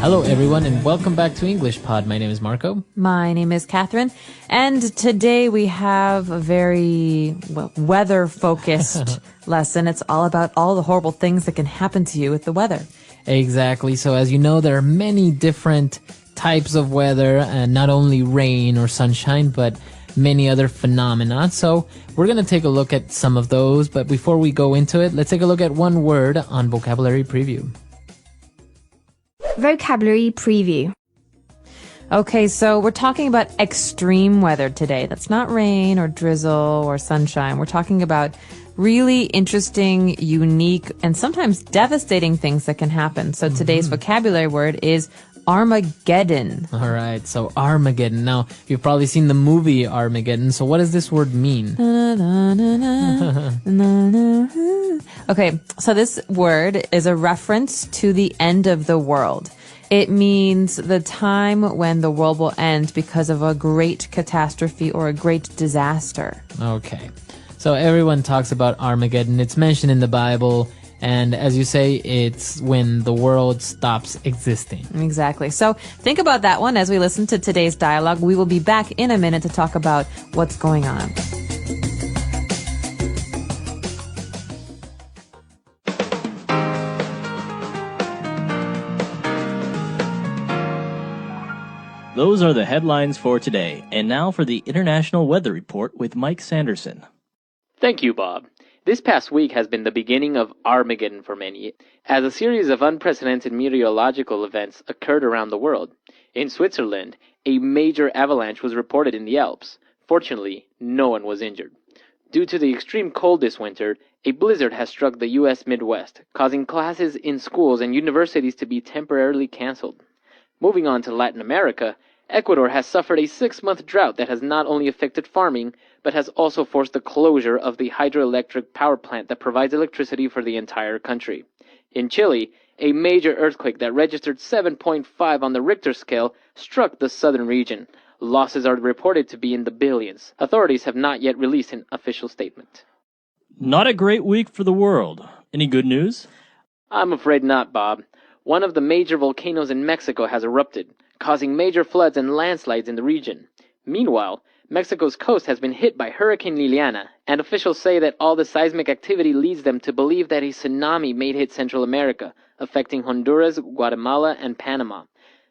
Hello, everyone, and welcome back to English Pod. My name is Marco. My name is Catherine, and today we have a very weather-focused lesson. It's all about all the horrible things that can happen to you with the weather. Exactly. So as you know, there are many different types of weather, and not only rain or sunshine, but many other phenomena. So we're going to take a look at some of those, but before we go into it, let's take a look at one word on Vocabulary Preview. Vocabulary Preview. Okay, so we're talking about extreme weather today. That's not rain or drizzle or sunshine. We're talking about really interesting, unique, and sometimes devastating things that can happen. So today's vocabulary word is Armageddon. All right, so Armageddon. Now, you've probably seen the movie Armageddon, so what does this word mean? Okay, so this word is a reference to the end of the world. It means the time when the world will end because of a great catastrophe or a great disaster. Okay, so everyone talks about Armageddon. It's mentioned in the Bible. And as you say, it's when the world stops existing. Exactly. So think about that one as we listen to today's dialogue. We will be back in a minute to talk about what's going on. Those are the headlines for today. And now for the International Weather Report with Mike Sanderson. Thank you, Bob. This past week has been the beginning of Armageddon for many, as a series of unprecedented meteorological events occurred around the world. In Switzerland, a major avalanche was reported in the Alps. Fortunately, no one was injured. Due to the extreme cold this winter, a blizzard has struck the U.S. Midwest, causing classes in schools and universities to be temporarily canceled. Moving on to Latin America, Ecuador has suffered a 6-month drought that has not only affected farming, but has also forced the closure of the hydroelectric power plant that provides electricity for the entire country. In Chile, a major earthquake that registered 7.5 on the Richter scale struck the southern region. Losses are reported to be in the billions. Authorities have not yet released an official statement. Not a great week for the world. Any good news? I'm afraid not, Bob. One of the major volcanoes in Mexico has erupted, causing major floods and landslides in the region. Meanwhile, Mexico's coast has been hit by Hurricane Liliana, and officials say that all the seismic activity leads them to believe that a tsunami may hit Central America, affecting Honduras, Guatemala, and Panama.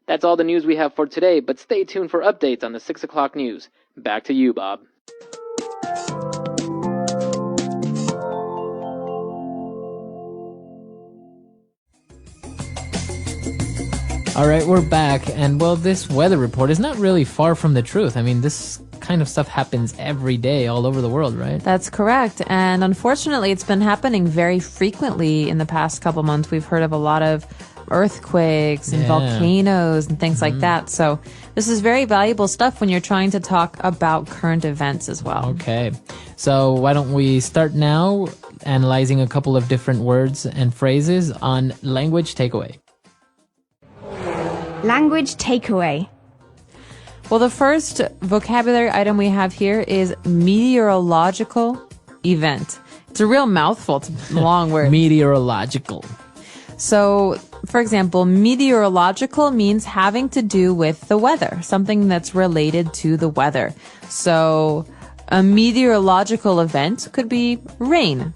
That's all the news we have for today, but stay tuned for updates on the 6 o'clock news. Back to you, Bob. All right, we're back, and well, this weather report is not really far from the truth. I mean, this kind of stuff happens every day all over the world, right? That's correct. And unfortunately, it's been happening very frequently in the past couple months. We've heard of a lot of earthquakes and volcanoes and things like that. So this is very valuable stuff when you're trying to talk about current events as well. Okay, so why don't we start now analyzing a couple of different words and phrases on Language Takeaway. Language Takeaway. Well, the first vocabulary item we have here is meteorological event. It's a real mouthful. It's a long word. Meteorological. So, for example, meteorological means having to do with the weather, something that's related to the weather. So, a meteorological event could be rain,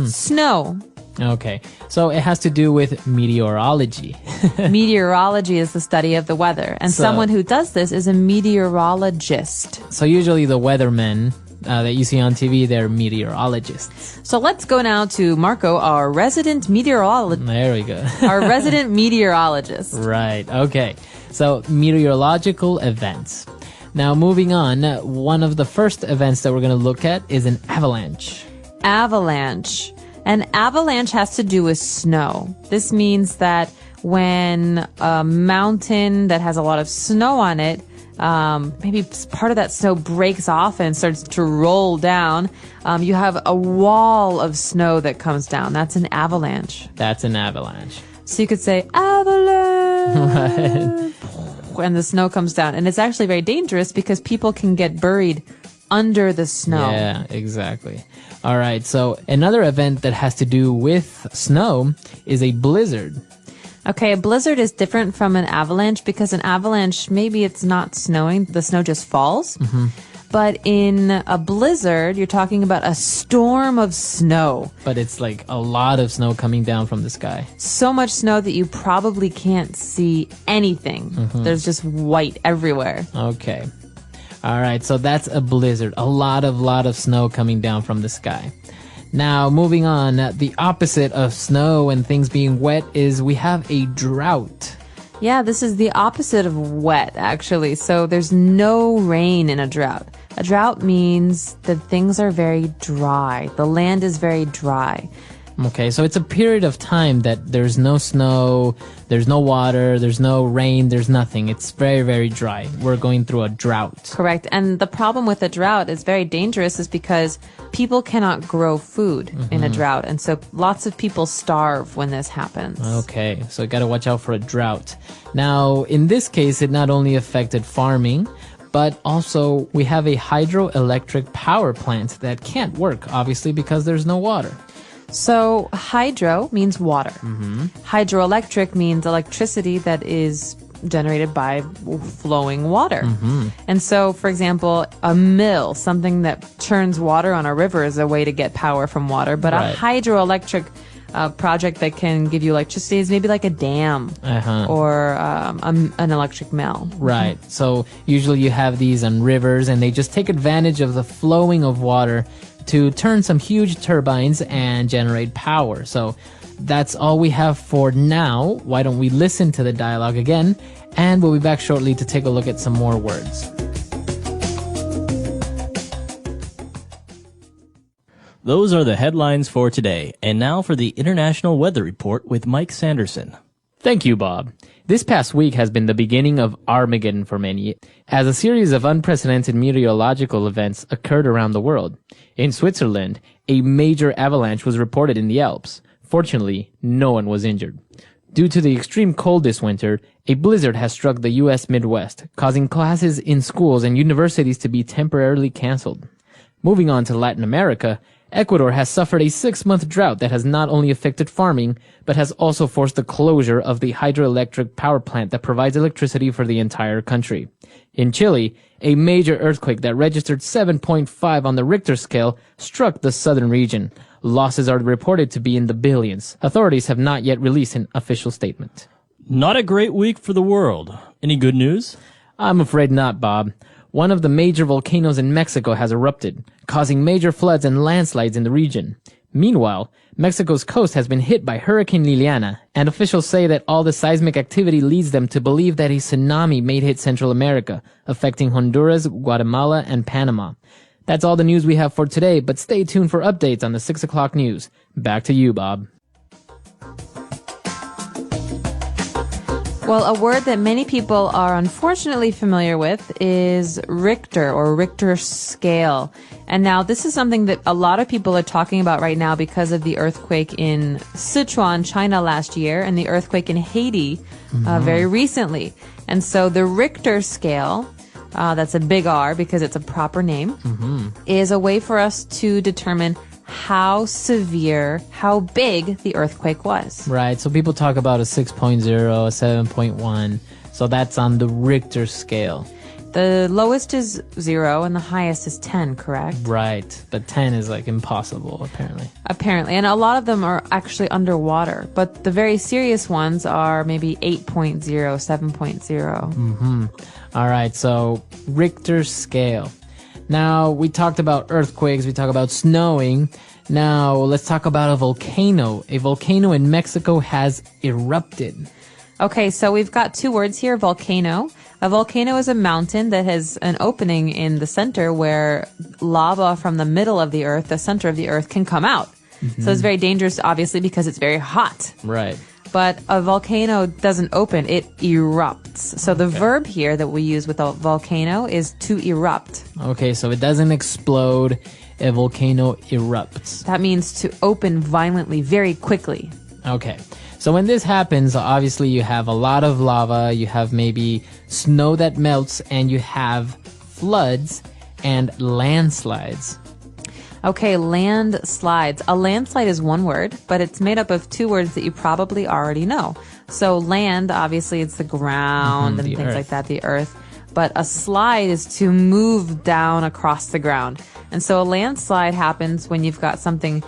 snow. Okay, so it has to do with meteorology. Meteorology is the study of the weather, and someone who does this is a meteorologist. So usually the weathermen that you see on TV, they're meteorologists. So let's go now to Marco, our resident meteorologist. There we go. Our resident meteorologist. Right, okay. So meteorological events. Now moving on, one of the first events that we're going to look at is an avalanche. Avalanche. An avalanche has to do with snow. This means that when a mountain that has a lot of snow on it, maybe part of that snow breaks off and starts to roll down, you have a wall of snow that comes down. That's an avalanche. That's an avalanche. So you could say, avalanche. And the snow comes down. And it's actually very dangerous because people can get buried under the snow. Yeah, exactly. All right, so another event that has to do with snow is a blizzard. Okay, a blizzard is different from an avalanche because an avalanche, maybe it's not snowing, the snow just falls. But in a blizzard, you're talking about a storm of snow. But it's like a lot of snow coming down from the sky. So much snow that you probably can't see anything. There's just white everywhere. Okay. All right, so that's a blizzard. A lot of snow coming down from the sky. Now, moving on, the opposite of snow and things being wet is we have a drought. Yeah, this is the opposite of wet, actually. So there's no rain in a drought. A drought means that things are very dry. The land is very dry. Okay, so it's a period of time that there's no snow, there's no water, there's no rain, there's nothing. It's very, very dry. We're going through a drought. Correct. And the problem with a drought is very dangerous is because people cannot grow food in a drought. And so lots of people starve when this happens. Okay, so you gotta watch out for a drought. Now, in this case, it not only affected farming, but also we have a hydroelectric power plant that can't work, obviously, because there's no water. So hydro means water. Hydroelectric means electricity that is generated by flowing water. And so, for example, a mill, something that churns water on a river, is a way to get power from water. But Right. a hydroelectric project that can give you electricity is maybe like a dam or an electric mill. Right. So usually you have these on rivers and they just take advantage of the flowing of water to turn some huge turbines and generate power. So that's all we have for now. Why don't we listen to the dialogue again? And we'll be back shortly to take a look at some more words. Those are the headlines for today. And now for the International Weather Report with Mike Sanderson. Thank you, Bob. This past week has been the beginning of Armageddon for many, as a series of unprecedented meteorological events occurred around the world. In Switzerland, a major avalanche was reported in the Alps. Fortunately, no one was injured. Due to the extreme cold this winter, a blizzard has struck the U.S. Midwest, causing classes in schools and universities to be temporarily canceled. Moving on to Latin America, Ecuador has suffered a 6-month drought that has not only affected farming, but has also forced the closure of the hydroelectric power plant that provides electricity for the entire country. In Chile, a major earthquake that registered 7.5 on the Richter scale struck the southern region. Losses are reported to be in the billions. Authorities have not yet released an official statement. Not a great week for the world. Any good news? I'm afraid not, Bob. One of the major volcanoes in Mexico has erupted, causing major floods and landslides in the region. Meanwhile, Mexico's coast has been hit by Hurricane Liliana, and officials say that all the seismic activity leads them to believe that a tsunami may hit Central America, affecting Honduras, Guatemala, and Panama. That's all the news we have for today, but stay tuned for updates on the 6 o'clock news. Back to you, Bob. Well, a word that many people are unfortunately familiar with is Richter or Richter scale. And now this is something that a lot of people are talking about right now because of the earthquake in Sichuan, China last year, and the earthquake in Haiti very recently. And so the Richter scale, that's a big R because it's a proper name, is a way for us to determine how severe, how big the earthquake was. Right, so people talk about a 6.0, a 7.1, so that's on the Richter scale. The lowest is 0 and the highest is 10, correct? Right, but 10 is like impossible, apparently. Apparently, and a lot of them are actually underwater, but the very serious ones are maybe 8.0, 7.0. All right, so Richter scale. Now, we talked about earthquakes, we talked about snowing. Now, let's talk about a volcano. A volcano in Mexico has erupted. Okay, so we've got two words here, volcano. A volcano is a mountain that has an opening in the center where lava from the middle of the earth, the center of the earth, can come out. So it's very dangerous, obviously, because it's very hot. Right. But a volcano doesn't open, it erupts. So the verb here that we use with a volcano is to erupt. Okay, so it doesn't explode, a volcano erupts. That means to open violently, very quickly. Okay, so when this happens, obviously you have a lot of lava, you have maybe snow that melts, and you have floods and landslides. Okay, landslides. A landslide is one word, but it's made up of two words that you probably already know. So land, obviously, it's the ground and the things earth. like that, the earth. But a slide is to move down across the ground. And so a landslide happens when you've got something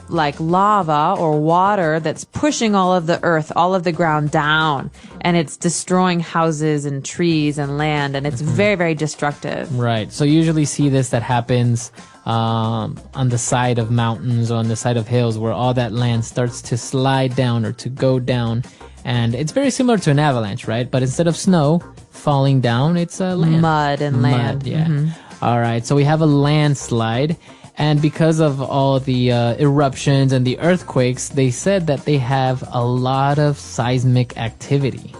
like lava or water that's pushing all of the earth, all of the ground down, and it's destroying houses and trees and land, and it's very, very destructive. Right. So you usually see this that happens on the side of mountains or on the side of hills where all that land starts to slide down or to go down. And it's very similar to an avalanche, right? But instead of snow falling down, it's land. Mud and land. Mud, yeah. All right. So we have a landslide. And because of all the eruptions and the earthquakes, they said that they have a lot of seismic activity.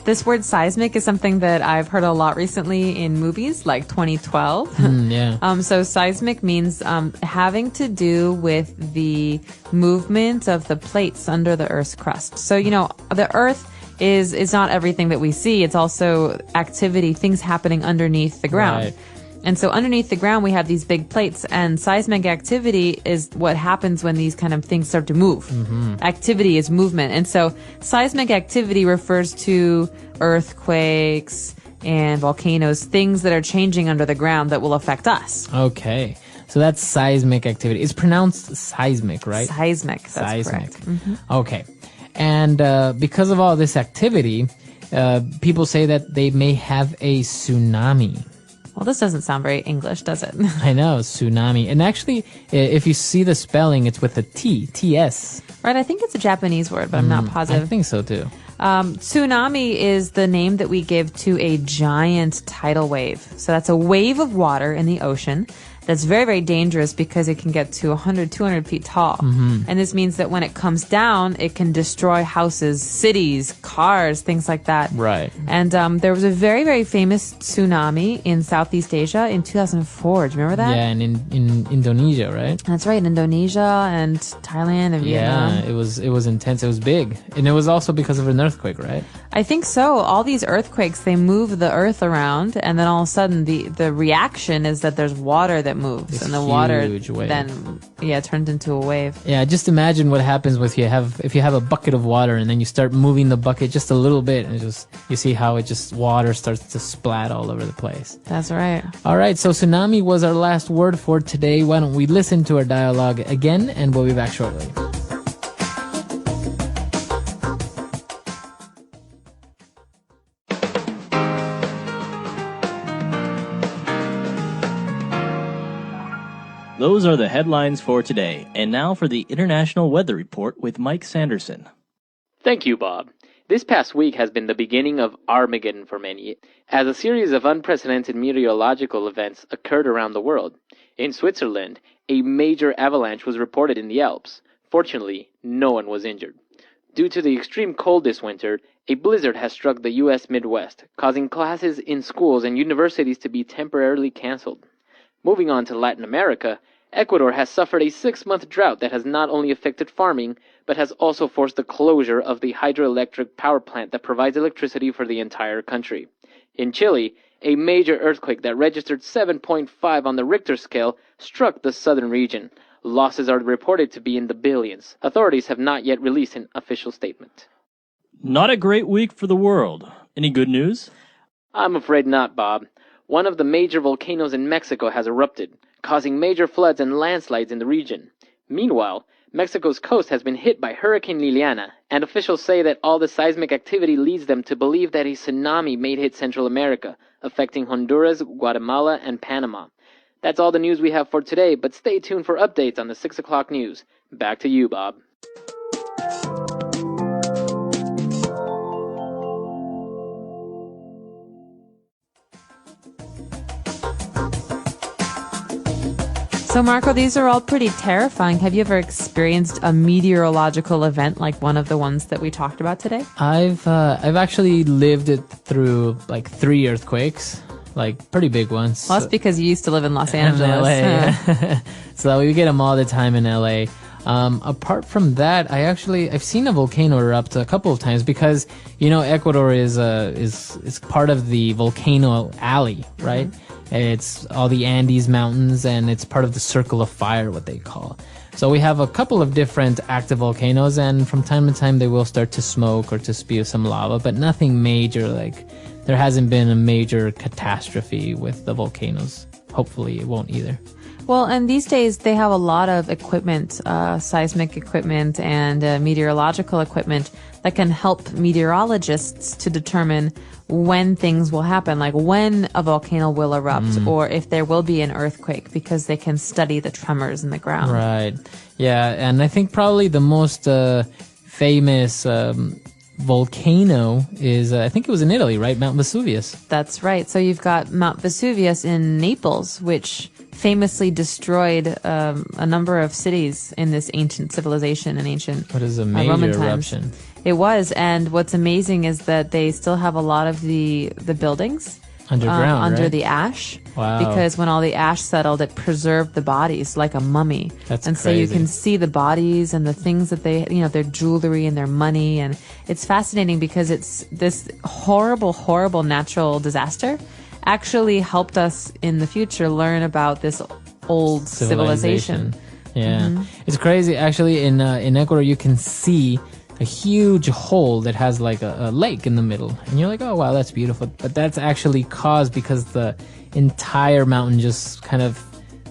This word seismic is something that I've heard a lot recently in movies like 2012. Yeah. So seismic means having to do with the movement of the plates under the Earth's crust. So, you know, the Earth is not everything that we see. It's also activity, things happening underneath the ground. Right. And so underneath the ground, we have these big plates, and seismic activity is what happens when these kind of things start to move. Activity is movement. And so seismic activity refers to earthquakes and volcanoes, things that are changing under the ground that will affect us. Okay. So that's seismic activity. It's pronounced seismic, right? Seismic, that's Seismic. correct. Okay. And because of all this activity, people say that they may have a tsunami. Well, this doesn't sound very English, does it? I know, tsunami. And actually, if you see the spelling, it's with a T, T-S. Right, I think it's a Japanese word, but I'm not I positive. think so too. Tsunami is the name that we give to a giant tidal wave. So that's a wave of water in the ocean that's very, very dangerous because it can get to 100, 200 feet tall. And this means that when it comes down, it can destroy houses, cities, cars, things like that. Right. And there was a very, very famous tsunami in Southeast Asia in 2004. Do you remember that? Yeah, and in Indonesia, right? That's right, in Indonesia and Thailand and Vietnam. Yeah, it was intense. It was big. And it was also because of an earthquake, right? I think so. All these earthquakes, they move the earth around, and then all of a sudden the reaction is that there's water that moves, This and the water huge wave. then turns into a wave. Yeah, just imagine what happens if you have a bucket of water and then you start moving the bucket just a little bit and you see how it just water starts to splat all over the place. That's right. All right, so tsunami was our last word for today. Why don't we listen to our dialogue again, and we'll be back shortly. Those are the headlines for today. And now for the International Weather Report with Mike Sanderson. Thank you, Bob. This past week has been the beginning of Armageddon for many, as a series of unprecedented meteorological events occurred around the world. In Switzerland, a major avalanche was reported in the Alps. Fortunately, no one was injured. Due to the extreme cold this winter, a blizzard has struck the U.S. Midwest, causing classes in schools and universities to be temporarily canceled. Moving on to Latin America, Ecuador has suffered a 6-month drought that has not only affected farming, but has also forced the closure of the hydroelectric power plant that provides electricity for the entire country. In Chile, a major earthquake that registered 7.5 on the Richter scale struck the southern region. Losses are reported to be in the billions. Authorities have not yet released an official statement. Not a great week for the world. Any good news? I'm afraid not, Bob. One of the major volcanoes in Mexico has erupted, causing major floods and landslides in the region. Meanwhile, Mexico's coast has been hit by Hurricane Liliana, and officials say that all the seismic activity leads them to believe that a tsunami may hit Central America, affecting Honduras, Guatemala, and Panama. That's all the news we have for today, but stay tuned for updates on the 6 o'clock news. Back to you, Bob. So, Marco, these are all pretty terrifying. Have you ever experienced a meteorological event like one of the ones that we talked about today? I've actually lived it through like 3 earthquakes, like pretty big ones. Well, that's because you used to live in Los In Angeles. LA, yeah. So we get them all the time in LA. Apart from that, I've seen a volcano erupt a couple of times because, you know, Ecuador is part of the volcano alley, right? It's all the Andes Mountains, and it's part of the Circle of Fire, what they call. So we have a couple of different active volcanoes, and from time to time they will start to smoke or to spew some lava, but nothing major. Like, there hasn't been a major catastrophe with the volcanoes. Hopefully it won't either. Well, and these days they have a lot of equipment, seismic equipment and meteorological equipment that can help meteorologists to determine when things will happen, like when a volcano will erupt or if there will be an earthquake, because they can study the tremors in the ground. Right. Yeah, and I think probably the most famous volcano is, I think it was in Italy, right? Mount Vesuvius. That's right. So you've got Mount Vesuvius in Naples, which famously destroyed a number of cities in this ancient civilization and ancient What is a major Roman times. eruption? It was, and what's amazing is that they still have a lot of the buildings Underground, under right? the ash. Wow. Because when all the ash settled, it preserved the bodies like a mummy. That's and so you crazy. can see the bodies and the things that they, their jewelry and their money, and it's fascinating because it's this horrible, horrible natural disaster actually helped us in the future learn about this old civilization. Yeah. It's crazy. Actually, in Ecuador, you can see a huge hole that has like a lake in the middle. And you're like, oh, wow, that's beautiful. But that's actually caused because the entire mountain just kind of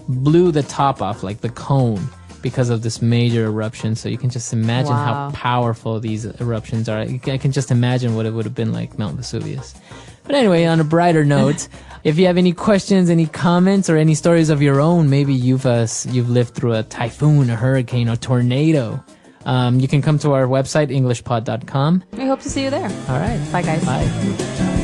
blew the top off, like the cone, because of this major eruption. So you can just imagine Wow. how powerful these eruptions are. I can just imagine what it would have been like Mount Vesuvius. But anyway, on a brighter note, if you have any questions, any comments, or any stories of your own, maybe you've lived through a typhoon, a hurricane, or tornado, you can come to our website, englishpod.com. We hope to see you there. All right. Bye, guys. Bye.